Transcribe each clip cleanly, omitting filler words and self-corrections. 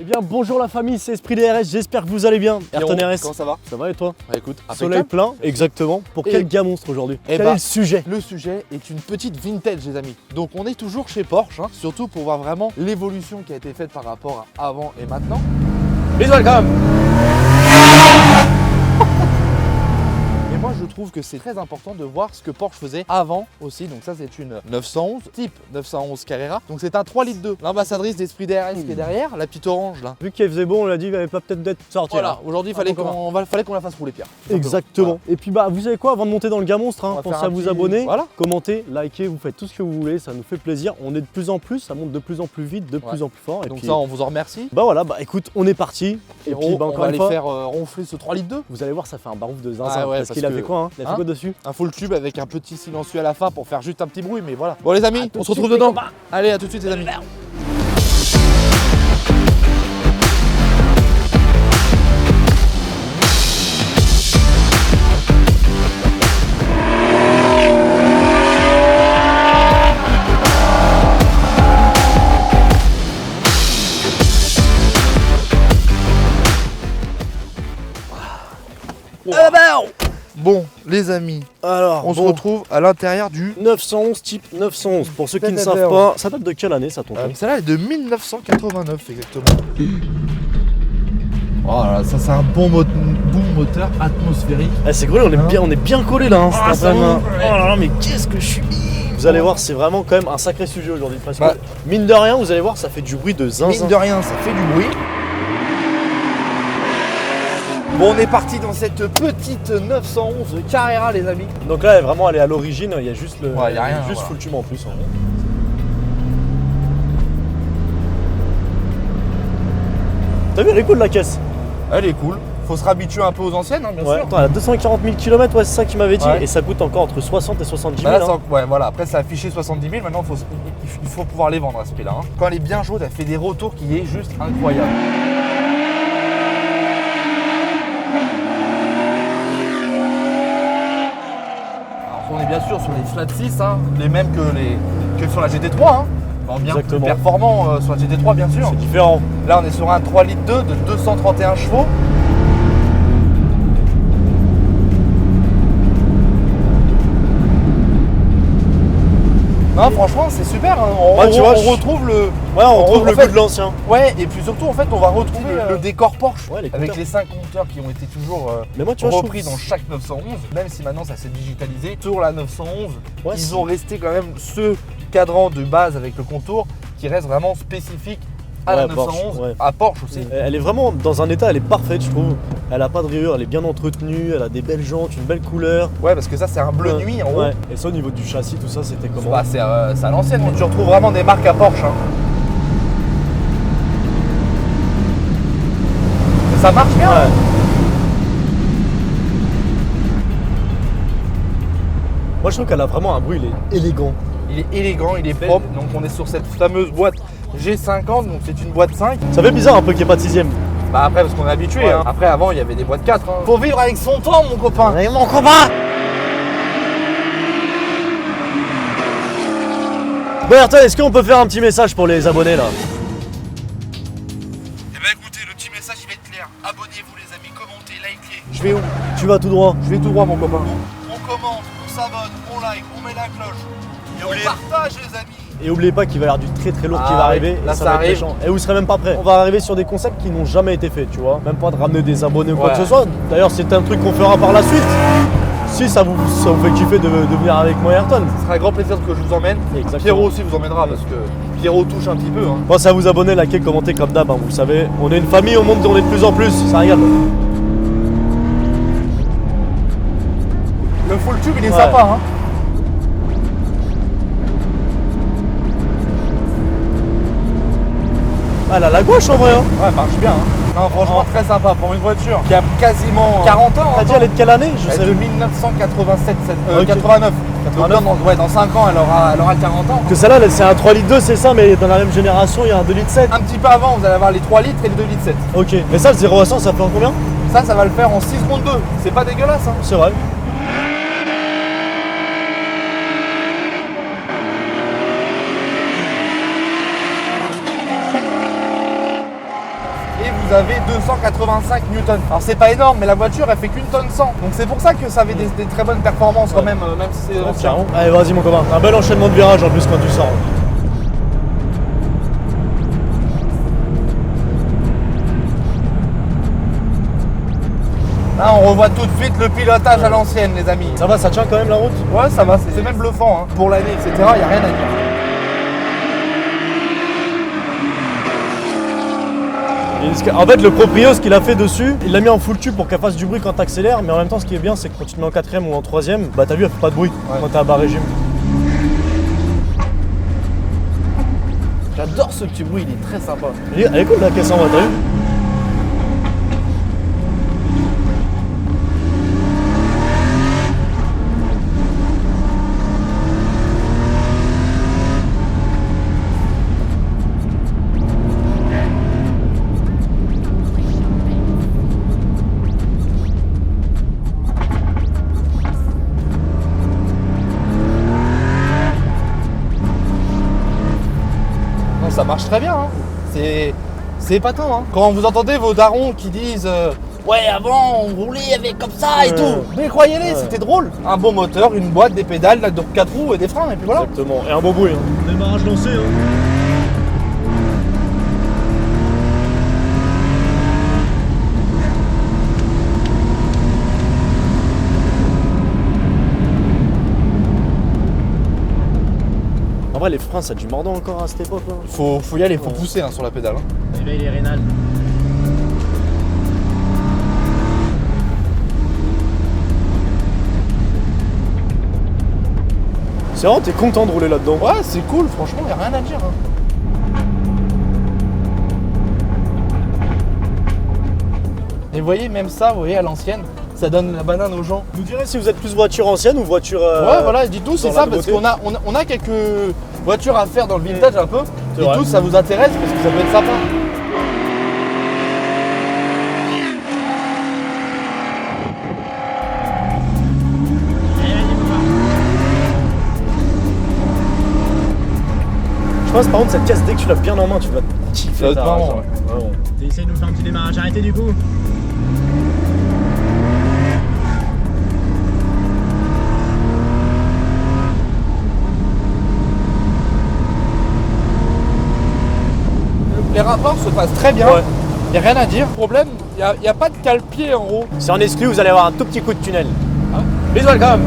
Eh bien bonjour la famille, c'est Esprit DRS, j'espère que vous allez bien. Ayrton RS, comment ça va? Ça va et toi? Bah écoute, Soleil plein, exactement. Pour quel gars monstre aujourd'hui? Quel est le sujet? Le sujet est une petite vintage les amis. Donc on est toujours chez Porsche, hein, surtout pour voir vraiment l'évolution qui a été faite par rapport à avant et maintenant. Please welcome. Et moi je trouve que c'est très important de voir ce que Porsche faisait avant aussi. Donc ça c'est une 911, type 911 Carrera. Donc c'est un 3 litres 2. L'ambassadrice d'Esprit DRS qui est derrière, la petite orange là. Vu qu'elle faisait bon, on l'a dit, il avait pas peut-être d'être sorti. Voilà, aujourd'hui fallait qu'on la fasse rouler Pierre. Exactement. Et puis bah vous savez quoi, avant de monter dans le gars monstre, On va pensez faire à un vous petit- abonner, voilà. commenter, liker, vous faites tout ce que vous voulez, ça nous fait plaisir. On est de plus en plus, ça monte de plus en plus vite, de plus en plus fort. Et Donc puis, ça on vous en remercie. bah voilà, bah écoute, on est parti. Et puis bah on encore va une aller fois, faire ronfler ce 3 litres 2. vous allez voir, ça fait un barouf de zinzin. Ah ouais, parce parce qu'il a que- fait quoi, hein? Il a fait Hein quoi dessus? Un full tube avec un petit silencieux à la fin pour faire juste un petit bruit, mais voilà. Bon les amis, tout on de se retrouve suite, les dedans. copains. Allez, à tout de suite les amis. Bon les amis, Alors, on se retrouve à l'intérieur du... 911 type 911. Pour ceux qui ne savent Pédale. pas, ça date de quelle année ça, tonton? Celle-là est de 1989 exactement. Oh là là, ça c'est un bon moteur atmosphérique. Eh, c'est cool, on est bien collé là. Hein, Ah, cet ça après-midi. ouvre, ouais. Oh là là, mais qu'est-ce que je suis bien. Vous allez voir, c'est vraiment quand même un sacré sujet aujourd'hui. Parce que Bah. mine de rien, vous allez voir, ça fait du bruit de zinzin. Mine de rien, ça fait du bruit. Bon, on est parti dans cette petite 911 Carrera les amis. Donc là, vraiment, elle est à l'origine. Il y a juste le, Ouais, il y a rien, juste voilà. full tube en plus. En vrai. T'as vu, elle est cool la caisse. Elle est cool. Faut se réhabituer un peu aux anciennes, hein, bien Ouais. sûr. Attends, elle a 240 000 km, ouais, c'est ça qu'il m'avait dit. Ouais. Et ça coûte encore entre 60 et 70 000. Bah là, hein. ouais, voilà. Après, ça a affiché 70 000. Maintenant, il faut pouvoir les vendre à ce prix-là. Hein. Quand elle est bien chaude, elle fait des retours qui est juste incroyable. Alors, on est bien sûr sur les flat 6, hein, les mêmes que sur la GT3. Hein. En bien plus Exactement. performant sur la GT3, bien sûr. C'est différent. Là, on est sur un 3 litres 2 de 231 chevaux. Non, franchement, c'est super. Hein. Ouais, tu vois, on retrouve le. Ouais, on retrouve en le fait- goût de l'ancien. Ouais, et puis surtout, en fait, on va retrouver le décor Porsche Ouais, les avec compteurs. les 5 compteurs qui ont été toujours Mais moi, tu vois, je repris trouve- dans chaque 911, même si maintenant ça s'est digitalisé. Sur la 911, Ouais, ils c'est- ont resté quand même ce cadran de base avec le contour qui reste vraiment spécifique à la Ouais, Porsche, 911, ouais. à Porsche aussi. Elle est vraiment dans un état, elle est parfaite, je trouve. Elle a pas de rayures, elle est bien entretenue, elle a des belles jantes, une belle couleur. Ouais, parce que ça, c'est un bleu Ouais. nuit en haut. Ouais. Et ça, au niveau du châssis, tout ça, c'était comment? Bah, c'est à l'ancienne, mais tu retrouves vraiment des marques à Porsche. Hein. Mais ça marche bien. Ouais. Moi, je trouve qu'elle a vraiment un bruit, il est élégant. Il est élégant, il est propre. Donc on est sur cette fameuse boîte G50, donc c'est une boîte 5. Ça fait bizarre un peu qu'il n'y ait pas de sixième. Bah après parce qu'on est habitué. Ouais. Hein. Après avant il y avait des boîtes 4. Hein. Faut vivre avec son temps mon copain. Mais mon combat! Bon, Ayrton, est-ce qu'on peut faire un petit message pour les abonnés là? Eh ben écoutez, le petit message il va être clair. Abonnez-vous les amis, commentez, likez. Je vais où? Tu vas tout droit. Je vais tout droit mon copain. On commente, on s'abonne, on like, on met la cloche. Et on partage les amis. Et oubliez pas qu'il va y avoir du très très lourd qui Ah va oui, arriver. là, et ça va être arrive. méchant. Et vous serez même pas prêts. On va arriver sur des concepts qui n'ont jamais été faits, tu vois. Même pas de ramener des abonnés ou quoi Ouais. que ce soit. D'ailleurs, c'est un truc qu'on fera par la suite. Si ça vous fait kiffer de venir avec moi, Ayrton. Ce sera un grand plaisir que je vous emmène. Exactement. Pierrot aussi vous emmènera parce que Pierrot touche un petit peu. Hein. Pensez à vous abonner, liker, commenter comme d'hab, hein, vous le savez. On est une famille, on monte, on est de plus en plus. Ça régale. Le full tube il est Ouais. sympa. Hein. Ah, elle a la gauche en vrai. Hein. Ouais, marche bien. Hein. Non, franchement, très sympa pour une voiture qui a quasiment 40 ans. T'as dit elle est de quelle année? Je Elle est sais de 1987, Ok. 89. 89. Donc, dans 5 ans, elle aura 40 ans. que celle-là, c'est un 3 litres 2, c'est ça, mais dans la même génération, il y a un 2 litres 7. Un petit peu avant, vous allez avoir les 3 litres et les 2 litres 7. Ok, mais ça, le 0 à 100, ça fait en combien? Ça va le faire en 6 secondes 2. C'est pas dégueulasse. Hein. C'est vrai. vous avez 285 newtons. Alors c'est pas énorme, mais la voiture elle fait qu'une tonne 100. Donc c'est pour ça que ça avait des très bonnes performances quand même si c'est ancien. Allez, vas-y mon copain. Un bel enchaînement de virages en plus quand tu sors. Là on revoit tout de suite le pilotage à l'ancienne les amis. Ça va, ça tient quand même la route? Ouais ça va, c'est même bluffant hein. Pour l'année etc, il n'y a rien à dire. En fait, le proprio, ce qu'il a fait dessus, il l'a mis en full tube pour qu'elle fasse du bruit quand t'accélères, mais en même temps, ce qui est bien, c'est que quand tu te mets en 4ème ou en 3ème, bah t'as vu, elle fait pas de bruit quand t'es à bas régime. J'adore ce petit bruit, il est très sympa. Elle est cool la caisse en bas, t'as vu? Ça marche très bien, hein. C'est épatant. Hein. Quand vous entendez vos darons qui disent ouais avant on roulait avec comme ça et tout. Mais croyez-les, c'était drôle. Un bon moteur, une boîte, des pédales, 4 roues et des freins et puis voilà. Exactement, et un bon bruit. Hein. Démarrage lancé. Hein. En vrai, les freins, ça a du mordant encore à cette époque. Hein. Faut y aller, faut pousser hein, sur la pédale. Hein. Éveille les rénales. C'est vraiment, t'es content de rouler là-dedans. Ouais, c'est cool, franchement, y a rien à dire. Hein. Et vous voyez, même ça, vous voyez, à l'ancienne, ça donne la banane aux gens. Vous direz si vous êtes plus voiture ancienne ou voiture. Ouais, voilà, dites-nous, c'est ça, parce qu'on a quelques voitures à faire dans le vintage un peu. Dites-nous, ça vous intéresse, parce que ça peut être sympa. Je pense par contre cette caisse dès que tu l'as bien en main tu vas kiffer. Ça va être marrant, ouais. Essayez de nous faire un petit démarrage, arrêtez du coup. Les rapports se passent très bien, Ouais. y a rien à dire. Le problème, y a pas de cale-pied en haut. C'est en exclu, vous allez avoir un tout petit coup de tunnel. Bisous quand même.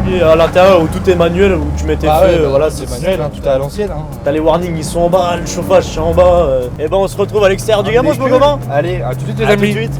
Et à l'intérieur où tout est manuel, où tu mets tes feux, voilà, c'est manuel, hein, tout est à l'ancienne. Hein. T'as les warnings, ils sont en bas, le chauffage c'est en bas. Et ben on se retrouve à l'extérieur du Gamos mon copain. Allez, à tout de suite les À tout de amis. suite.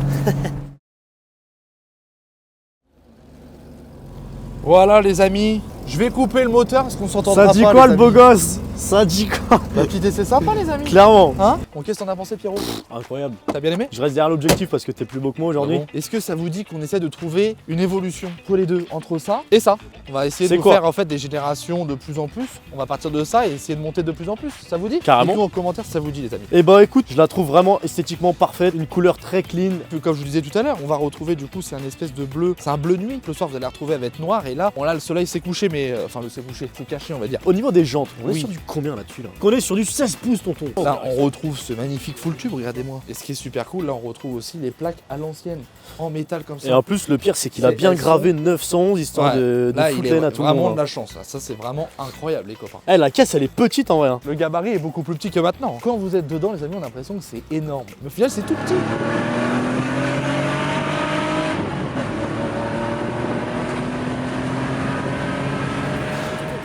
Voilà les amis, je vais couper le moteur parce qu'on s'entendra pas. Ça dit quoi les le beau amis. gosse? Ça dit quoi? Bah petit essai sympa les amis. Clairement. Hein? Bon, qu'est-ce que t'en as pensé Pierrot? Incroyable. T'as bien aimé? Je reste derrière l'objectif parce que t'es plus beau que moi aujourd'hui. Bon. Est-ce que ça vous dit qu'on essaie de trouver une évolution entre les deux, entre ça et ça? On va essayer C'est de quoi faire en fait des générations de plus en plus. On va partir de ça et essayer de monter de plus en plus. Ça vous dit? Carrément. Dites-nous en commentaire si ça vous dit les amis. Et bah écoute, je la trouve vraiment esthétiquement parfaite, une couleur très clean. Puis, comme je vous disais tout à l'heure, on va retrouver du coup c'est un espèce de bleu, c'est un bleu nuit. Le soir vous allez la retrouver avec noir et là, bon là le soleil s'est couché mais enfin le s'est couché, c'est caché on va dire. Au niveau des jantes, on est Oui. sur du combien là-dessus là? On est sur du 16 pouces tonton. Là on retrouve ce magnifique full tube, regardez-moi. Et ce qui est super cool, là on retrouve aussi les plaques à l'ancienne, en métal comme ça. Et en plus le pire c'est qu'il a bien Elles gravé 911 histoire Ouais. de Là foutre il la est haine à tout le vraiment monde. de la chance, là. Ça c'est vraiment incroyable les copains. Eh, la caisse elle est petite en vrai. Hein. Le gabarit est beaucoup plus petit que maintenant. Quand vous êtes dedans les amis on a l'impression que c'est énorme. Mais au final c'est tout petit.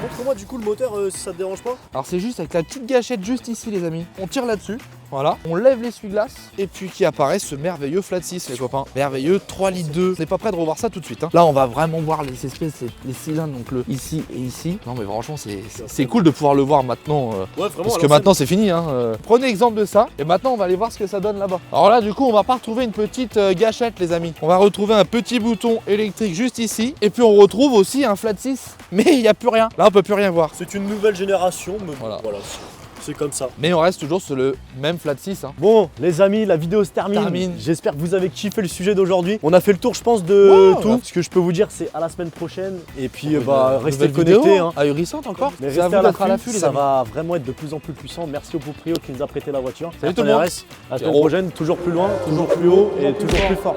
Montre-moi du coup le moteur si ça te dérange pas. Alors c'est juste avec la petite gâchette juste ici les amis. On tire là-dessus, voilà. On lève l'essuie-glace et puis qui apparaît ce merveilleux flat 6 les copains. Merveilleux 3 litres 2. On n'est pas prêt de revoir ça tout de suite. Hein. Là on va vraiment voir les espèces, les cylindres, donc le ici et ici. Non mais franchement c'est cool de pouvoir le voir maintenant. Ouais vraiment. Parce que maintenant c'est fini. Hein. Prenez exemple de ça et maintenant on va aller voir ce que ça donne là-bas. Alors là du coup on va pas retrouver une petite gâchette les amis. On va retrouver un petit bouton électrique juste ici et puis on retrouve aussi un flat 6 mais il n'y a plus rien. Là on peut plus rien voir. c'est une nouvelle génération, mais Voilà. voilà. C'est comme ça. Mais on reste toujours sur le même flat 6. Hein. Bon, les amis, la vidéo se termine. J'espère que vous avez kiffé le sujet d'aujourd'hui. On a fait le tour, je pense, de tout. Ce que je peux vous dire, c'est à la semaine prochaine. Et puis, restez connectés. Hein. Ahurissante encore. Mais C'est restez à vous à d'être à l'affût, les ça amis. va vraiment être de plus en plus puissant. Merci au proprio qui nous a prêté la voiture. Salut tout le monde. La semaine prochaine, toujours plus loin, toujours plus haut et toujours plus fort.